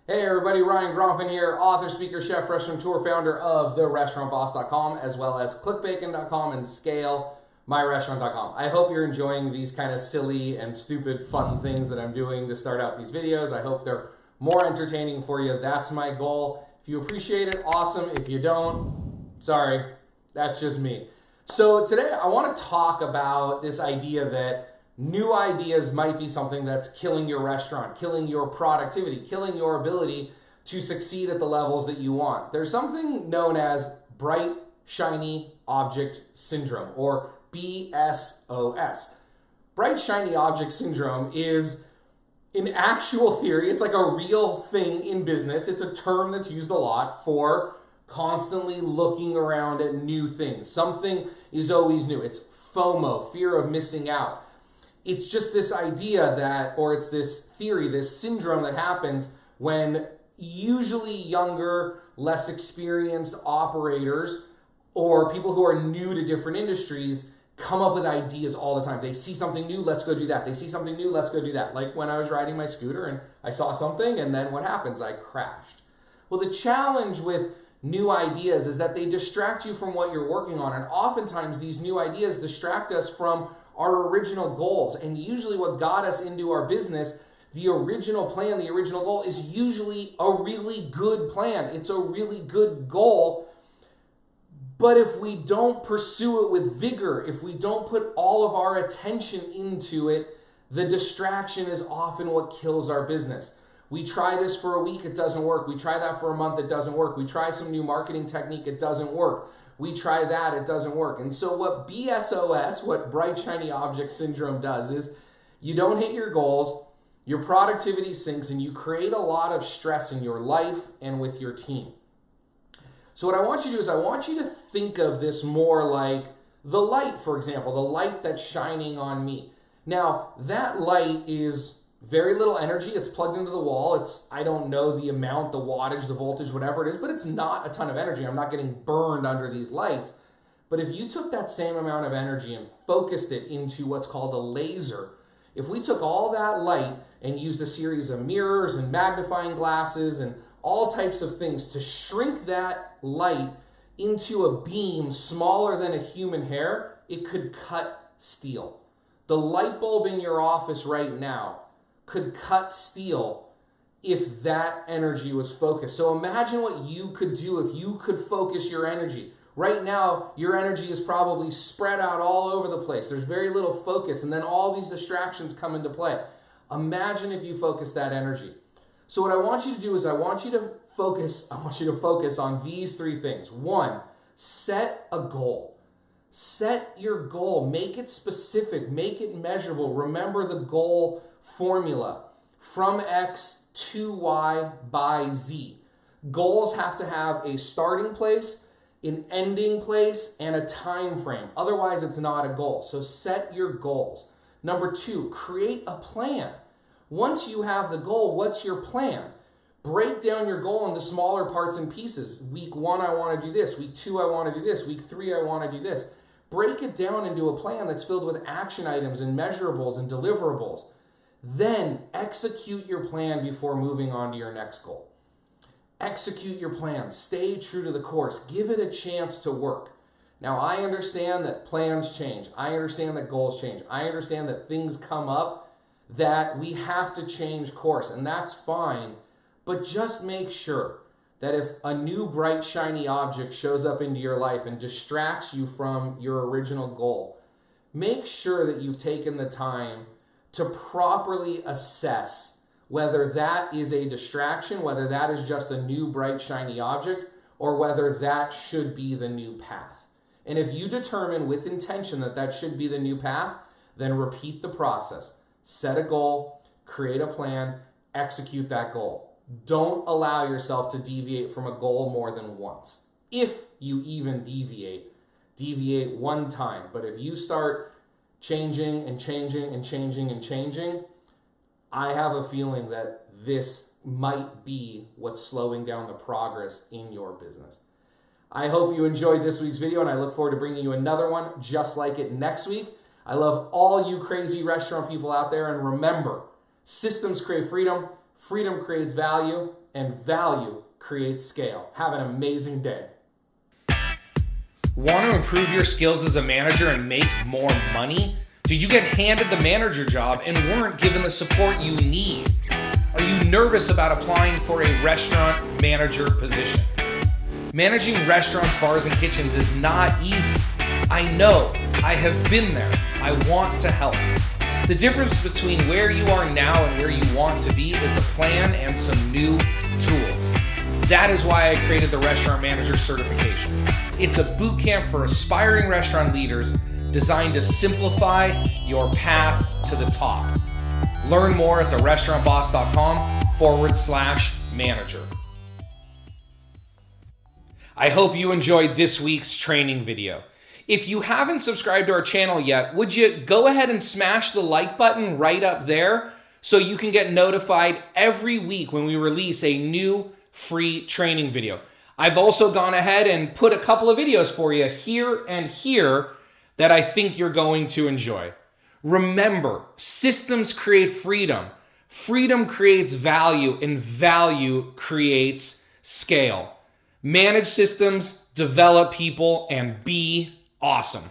Hey everybody, Ryan Groffin here, author, speaker, chef, restaurateur, founder of therestaurantboss.com, as well as clickbacon.com and scalemyrestaurant.com. I hope you're enjoying these kind of silly and stupid fun things that I'm doing to start out these videos. I hope they're more entertaining for you. That's my goal. If you appreciate it, awesome. If you don't, sorry, that's just me. So today I want to talk about this idea that new ideas might be something that's killing your restaurant, killing your productivity, killing your ability to succeed at the levels that you want. There's something known as bright, shiny object syndrome, or BSOS. Bright, shiny object syndrome is an actual theory. It's like a real thing in business. It's a term that's used a lot for constantly looking around at new things. Something is always new. It's FOMO, fear of missing out. It's just this idea that, or it's this theory, this syndrome that happens when usually younger, less experienced operators or people who are new to different industries come up with ideas all the time. They see something new, let's go do that. They see something new, let's go do that. Like when I was riding my scooter and I saw something, and then what happens? I crashed. Well, the challenge with new ideas is that they distract you from what you're working on. And oftentimes these new ideas distract us from our original goals. And usually what got us into our business, the original plan, the original goal, is usually a really good plan. It's a really good goal. But if we don't pursue it with vigor, if we don't put all of our attention into it, the distraction is often what kills our business. We try this for a week, it doesn't work. We try that for a month, it doesn't work. We try some new marketing technique, it doesn't work. We try that, it doesn't work. And so what BSOS, what bright shiny object syndrome does is you don't hit your goals, your productivity sinks, and you create a lot of stress in your life and with your team. So what I want you to do is I want you to think of this more like the light, for example, the light that's shining on me. Now, that light is very little energy. It's plugged into the wall. It's, I don't know the amount, the wattage, the voltage, whatever it is, but it's not a ton of energy. I'm not getting burned under these lights. But if you took that same amount of energy and focused it into what's called a laser, if we took all that light and used a series of mirrors and magnifying glasses and all types of things to shrink that light into a beam smaller than a human hair, it could cut steel. The light bulb in your office right now could cut steel if that energy was focused. So imagine what you could do if you could focus your energy. Right now, your energy is probably spread out all over the place. There's very little focus, and then all these distractions come into play. Imagine if you focus that energy. So what I want you to do is I want you to focus on these three things. One, set a goal. Set your goal. Make it specific. Make it measurable. Remember the goal formula. From X to Y by Z. Goals have to have a starting place, an ending place, and a time frame. Otherwise, it's not a goal. So set your goals. Number two, create a plan. Once you have the goal, what's your plan? Break down your goal into smaller parts and pieces. Week 1, I want to do this. Week 2, I want to do this. Week 3, I want to do this. Break it down into a plan that's filled with action items and measurables and deliverables. Then execute your plan before moving on to your next goal. Execute your plan. Stay true to the course. Give it a chance to work. Now, I understand that plans change. I understand that goals change. I understand that things come up that we have to change course, and that's fine. But just make sure that if a new bright shiny object shows up into your life and distracts you from your original goal, make sure that you've taken the time to properly assess whether that is a distraction, whether that is just a new bright shiny object, or whether that should be the new path. And if you determine with intention that that should be the new path, then repeat the process. Set a goal, create a plan, execute that goal. Don't allow yourself to deviate from a goal more than once. If you even deviate one time. But if you start changing and changing and changing and changing, I have a feeling that this might be what's slowing down the progress in your business. I hope you enjoyed this week's video, and I look forward to bringing you another one just like it next week. I love all you crazy restaurant people out there, and remember, systems create freedom, freedom creates value, and value creates scale. Have an amazing day. Want to improve your skills as a manager and make more money? Did you get handed the manager job and weren't given the support you need? Are you nervous about applying for a restaurant manager position? Managing restaurants, bars, and kitchens is not easy. I know. I have been there. I want to help. The difference between where you are now and where you want to be is a plan and some new tools. That is why I created the Restaurant Manager Certification. It's a boot camp for aspiring restaurant leaders designed to simplify your path to the top. Learn more at therestaurantboss.com/manager. I hope you enjoyed this week's training video. If you haven't subscribed to our channel yet, would you go ahead and smash the like button right up there so you can get notified every week when we release a new free training video. I've also gone ahead and put a couple of videos for you here and here that I think you're going to enjoy. Remember, systems create freedom. Freedom creates value, and value creates scale. Manage systems, develop people, and be awesome.